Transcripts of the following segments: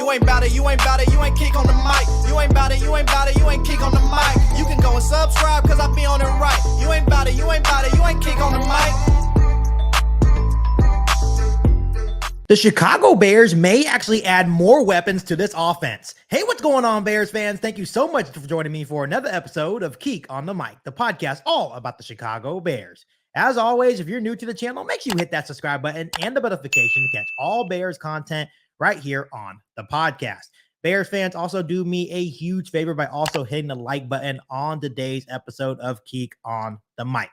You ain't bout it, you ain't bout it, you ain't KIEQ on the mic. You ain't bout it, you ain't bout it, you ain't KIEQ on the mic. You can go and subscribe, cause I be on it right. You ain't bout it, you ain't bout it, you ain't KIEQ on the mic. The Chicago Bears may actually add more weapons to this offense. Hey, what's going on, Bears fans? Thank you so much for joining me for another episode of KIEQ on the Mic, the podcast all about the Chicago Bears. As always, if you're new to the channel, make sure you hit that subscribe button and the notification to catch all Bears content right here on the podcast. Bears fans, also do me a huge favor by also hitting the like button on today's episode of KIEQ on the Mic.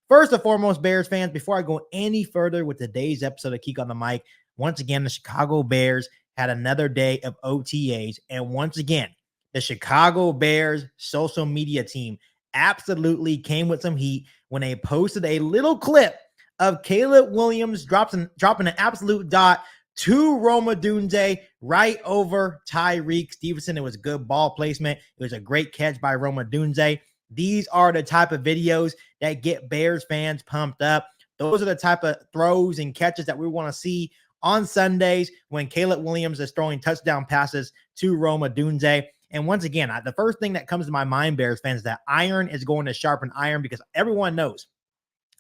First and foremost, Bears fans, before I go any further with today's episode of KIEQ on the Mic, once again, the Chicago Bears had another day of OTAs. And once again, the Chicago Bears social media team absolutely came with some heat when they posted a little clip of Caleb Williams dropping an absolute dot to Rome Odunze right over Tyreek Stevenson. It was good ball placement. It was a great catch by Rome Odunze. These are the type of videos that get Bears fans pumped up. Those are the type of throws and catches that we want to see on Sundays when Caleb Williams is throwing touchdown passes to Rome Odunze. And once again, the first thing that comes to my mind, Bears fans, is that iron is going to sharpen iron, because everyone knows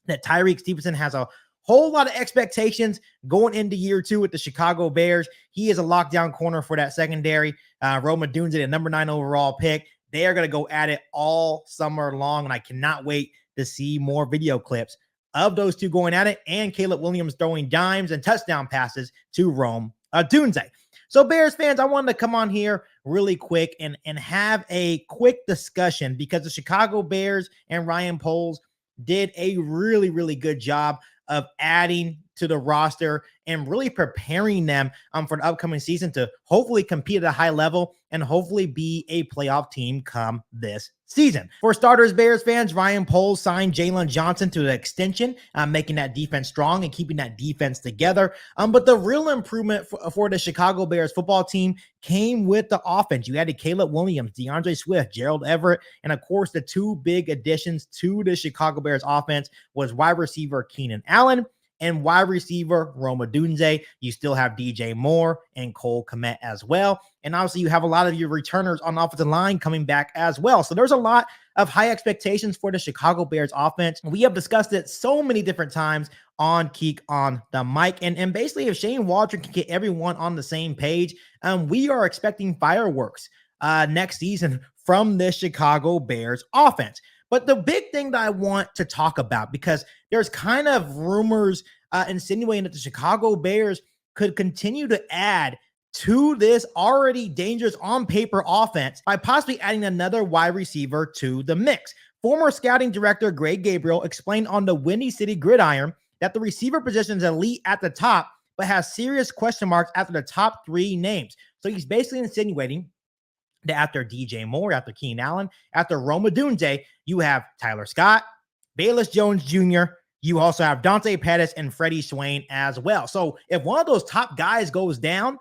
that Tyreek Stevenson has a whole lot of expectations going into year two with the Chicago Bears. He is a lockdown corner for that secondary. Rome Odunze, the number 9 overall pick. They are going to go at it all summer long, and I cannot wait to see more video clips of those two going at it, and Caleb Williams throwing dimes and touchdown passes to Rome Odunze. So Bears fans, I wanted to come on here really quick and have a quick discussion, because the Chicago Bears and Ryan Poles did a really, really good job of adding to the roster and really preparing them for the upcoming season to hopefully compete at a high level and hopefully be a playoff team come this season. For starters, Bears fans, Ryan Poles signed Jalen Johnson to the extension, making that defense strong and keeping that defense together. But the real improvement for the Chicago Bears football team came with the offense. You added Caleb Williams, DeAndre Swift, Gerald Everett, and of course, the two big additions to the Chicago Bears offense was wide receiver Keenan Allen and wide receiver Rome Odunze. You still have DJ Moore and Cole Kmet as well. And obviously you have a lot of your returners on the offensive line coming back as well. So there's a lot of high expectations for the Chicago Bears offense. We have discussed it so many different times on KIEQ on the Mic. And basically, if Shane Waldron can get everyone on the same page, we are expecting fireworks next season from the Chicago Bears offense. But the big thing that I want to talk about, because there's kind of rumors insinuating that the Chicago Bears could continue to add to this already dangerous on paper offense by possibly adding another wide receiver to the mix. Former scouting director Greg Gabriel explained on the Windy City Gridiron that the receiver position is elite at the top, but has serious question marks after the top 3 names. So he's basically insinuating that after DJ Moore, after Keenan Allen, after Rome Odunze, you have Tyler Scott, Bayless Jones Jr., you also have Dante Pettis and Freddie Swain as well. So if one of those top guys goes down,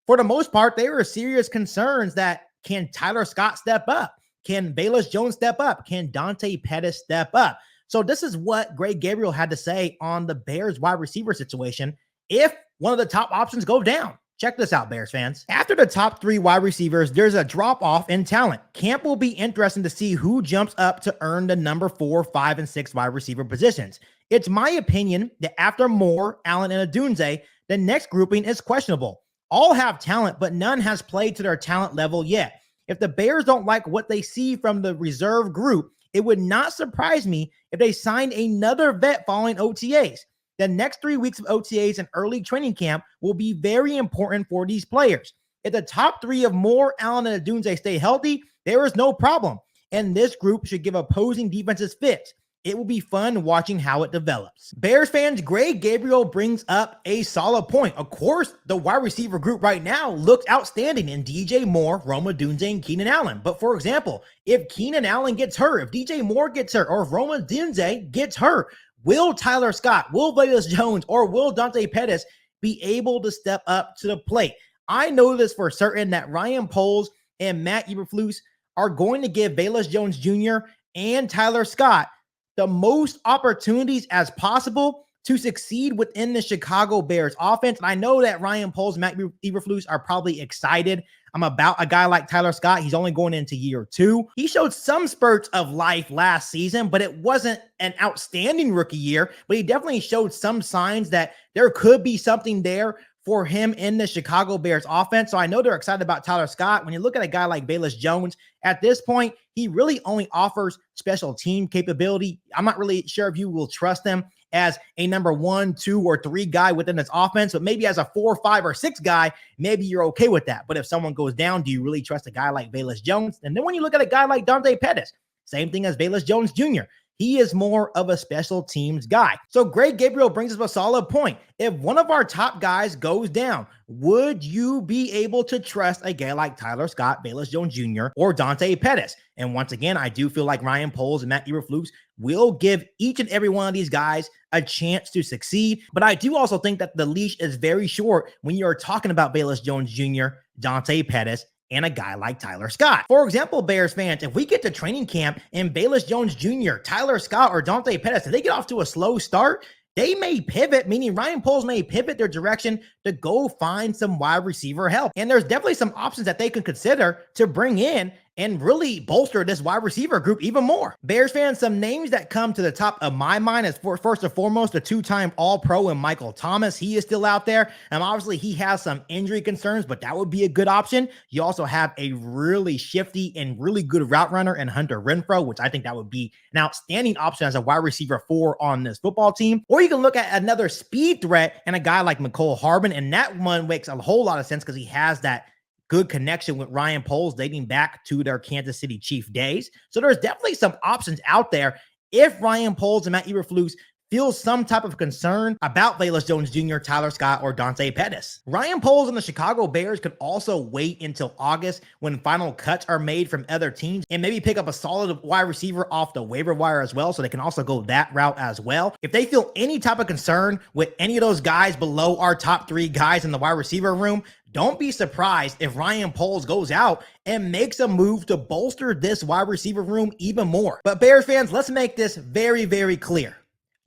for the most part, there are serious concerns that can Tyler Scott step up? Can Bayless Jones step up? Can Dante Pettis step up? So this is what Greg Gabriel had to say on the Bears wide receiver situation if one of the top options go down. Check this out, Bears fans. After the top 3 wide receivers, there's a drop-off in talent. Camp will be interesting to see who jumps up to earn the number 4, 5, and 6 wide receiver positions. It's my opinion that after Moore, Allen, and Odunze, the next grouping is questionable. All have talent, but none has played to their talent level yet. If the Bears don't like what they see from the reserve group, it would not surprise me if they signed another vet following OTAs. The next 3 weeks of OTAs and early training camp will be very important for these players. If the top 3 of Moore, Allen, and Odunze stay healthy, there is no problem. And this group should give opposing defenses fits. It will be fun watching how it develops. Bears fans, Greg Gabriel brings up a solid point. Of course, the wide receiver group right now looks outstanding in DJ Moore, Rome Odunze, and Keenan Allen. But for example, if Keenan Allen gets hurt, if DJ Moore gets hurt, or if Rome Odunze gets hurt, will Tyler Scott, will Bayless Jones, or will Dante Pettis be able to step up to the plate? I know this for certain that Ryan Poles and Matt Eberflus are going to give Bayless Jones Jr. and Tyler Scott the most opportunities as possible to succeed within the Chicago Bears offense. And I know that Ryan Poles and Matt Eberflus are probably excited about a guy like Tyler Scott. He's only going into year 2. He showed some spurts of life last season, but it wasn't an outstanding rookie year. But he definitely showed some signs that there could be something there for him in the Chicago Bears offense. So I know they're excited about Tyler Scott. When you look at a guy like Velus Jones, at this point, he really only offers special team capability. I'm not really sure if you will trust him as a number 1, 2, or 3 guy within this offense, but maybe as a 4, 5, or 6 guy, maybe you're okay with that. But if someone goes down, do you really trust a guy like Velus Jones? And then when you look at a guy like Dante Pettis, same thing as Velus Jones Jr., he is more of a special teams guy. So Greg Gabriel brings up a solid point. If one of our top guys goes down, would you be able to trust a guy like Tyler Scott, Velus Jones Jr., or Dante Pettis? And once again, I do feel like Ryan Poles and Matt Eberflus will give each and every one of these guys a chance to succeed. But I do also think that the leash is very short when you're talking about Velus Jones Jr., Dante Pettis, and a guy like Tyler Scott. For example, Bears fans, if we get to training camp and Velus Jones Jr., Tyler Scott, or Dante Pettis, if they get off to a slow start, they may pivot, meaning Ryan Poles may pivot their direction to go find some wide receiver help. And there's definitely some options that they could consider to bring in and really bolster this wide receiver group even more. Bears fans, some names that come to the top of my mind is first and foremost, the 2-time All-Pro and Michael Thomas. He is still out there. And obviously he has some injury concerns, but that would be a good option. You also have a really shifty and really good route runner in Hunter Renfrow, which I think that would be an outstanding option as a wide receiver 4 on this football team. Or you can look at another speed threat and a guy like Mecole Hardman. And that one makes a whole lot of sense because he has that good connection with Ryan Poles dating back to their Kansas City Chief days. So there's definitely some options out there if Ryan Poles and Matt Eberflus feel some type of concern about Velus Jones Jr., Tyler Scott, or Dante Pettis. Ryan Poles and the Chicago Bears could also wait until August when final cuts are made from other teams and maybe pick up a solid wide receiver off the waiver wire as well, so they can also go that route as well. If they feel any type of concern with any of those guys below our top 3 guys in the wide receiver room, don't be surprised if Ryan Poles goes out and makes a move to bolster this wide receiver room even more. But Bears fans, let's make this very, very clear.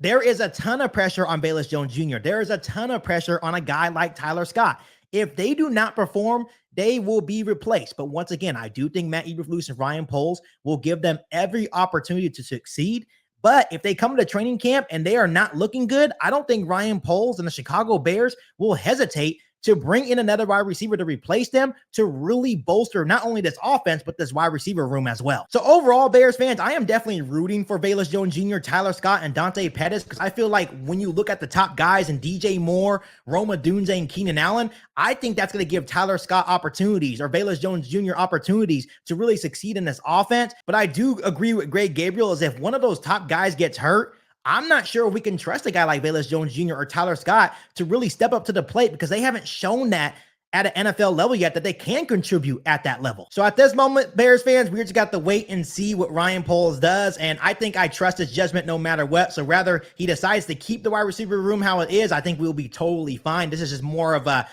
There is a ton of pressure on Velus Jones Jr. There is a ton of pressure on a guy like Tyler Scott. If they do not perform, they will be replaced. But once again, I do think Matt Eberflus and Ryan Poles will give them every opportunity to succeed. But if they come to training camp and they are not looking good, I don't think Ryan Poles and the Chicago Bears will hesitate to bring in another wide receiver to replace them to really bolster not only this offense, but this wide receiver room as well. So overall, Bears fans, I am definitely rooting for Velus Jones Jr., Tyler Scott, and Dante Pettis because I feel like when you look at the top guys in DJ Moore, Rome Odunze, and Keenan Allen, I think that's going to give Tyler Scott opportunities or Velus Jones Jr. opportunities to really succeed in this offense. But I do agree with Greg Gabriel is if one of those top guys gets hurt, I'm not sure if we can trust a guy like Velus Jones Jr. or Tyler Scott to really step up to the plate because they haven't shown that at an NFL level yet that they can contribute at that level. So at this moment, Bears fans, we just got to wait and see what Ryan Poles does. And I think I trust his judgment no matter what. So rather he decides to keep the wide receiver room how it is, I think we'll be totally fine. This is just more of a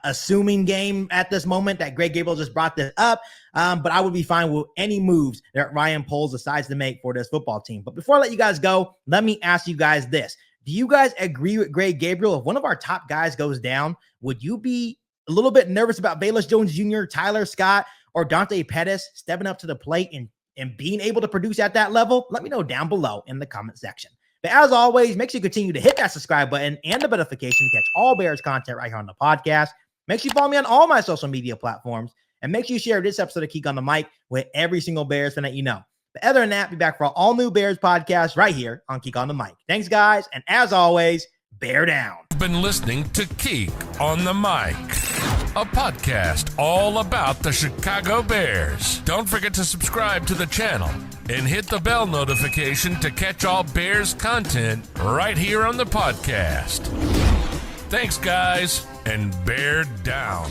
assuming game at this moment that Greg Gabriel just brought this up. But I would be fine with any moves that Ryan Poles decides to make for this football team. But before I let you guys go, let me ask you guys this. Do you guys agree with Greg Gabriel? If one of our top guys goes down, would you be a little bit nervous about Velus Jones Jr., Tyler Scott, or Dante Pettis stepping up to the plate and being able to produce at that level? Let me know down below in the comment section. But as always, make sure you continue to hit that subscribe button and the notification to catch all Bears content right here on the podcast. Make sure you follow me on all my social media platforms. And make sure you share this episode of KIEQ on the Mic with every single Bears fan that you know. But other than that, be back for an all-new Bears podcast right here on KIEQ on the Mic. Thanks, guys. And as always, bear down. You've been listening to KIEQ on the Mic, a podcast all about the Chicago Bears. Don't forget to subscribe to the channel and hit the bell notification to catch all Bears content right here on the podcast. Thanks, guys, and bear down.